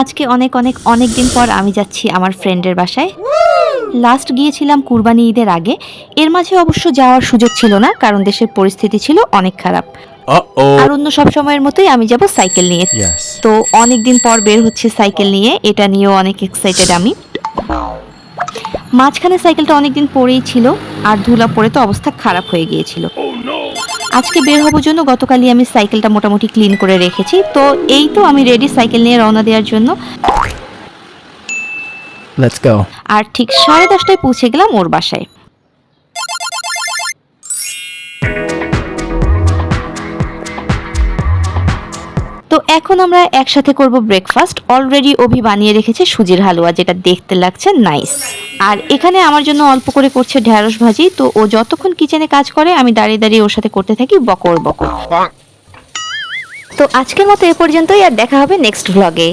আজকে অনেক অনেক অনেক দিন পর আমি যাচ্ছি আমার ফ্রেন্ডের বাসায়। লাস্ট গিয়েছিলাম কুরবানি ঈদের আগে। এর মাঝে অবশ্য যাওয়ার সুযোগ ছিল না, কারণ দেশের পরিস্থিতি ছিল অনেক খারাপ। আর অন্য সব সময়ের মতোই আমি যাব সাইকেল নিয়ে। Yes. তো অনেক দিন পর বের হচ্ছে সাইকেল নিয়ে, এটা নিয়েও অনেক এক্সাইটেড আমি। মাঝখানে সাইকেলটা অনেকদিন পরেই ছিল, আর ধুলা পড়ে তো অবস্থা খারাপ হয়ে গিয়েছিল। আজকে বের হবার জন্য গতকালই আমি সাইকেলটা মোটামুটি ক্লিন করে রেখেছি। তো এই তো আমি রেডি সাইকেল নিয়ে রওনা দেওয়ার জন্য। Let's go. আর ঠিক 10:30টায় পৌঁছে গেলাম ওর বাসায়। তো এখন আমরা একসাথে করব ব্রেকফাস্ট। অলরেডি অভি বানিয়ে রেখেছে সুজির হালুয়া, যেটা দেখতে লাগছে নাইস। আর এখানে আমার জন্য অল্প করে করছে ঢ্যাঁড়স ভাজি। তো ও যতক্ষণ কিচেনে কাজ করে আমি দাঁড়িয়ে দাঁড়িয়ে ওর সাথে করতে থাকি বকর বকর। তো আজকের মতো এ পর্যন্তই, আর দেখা হবে নেক্সট ভ্লগে।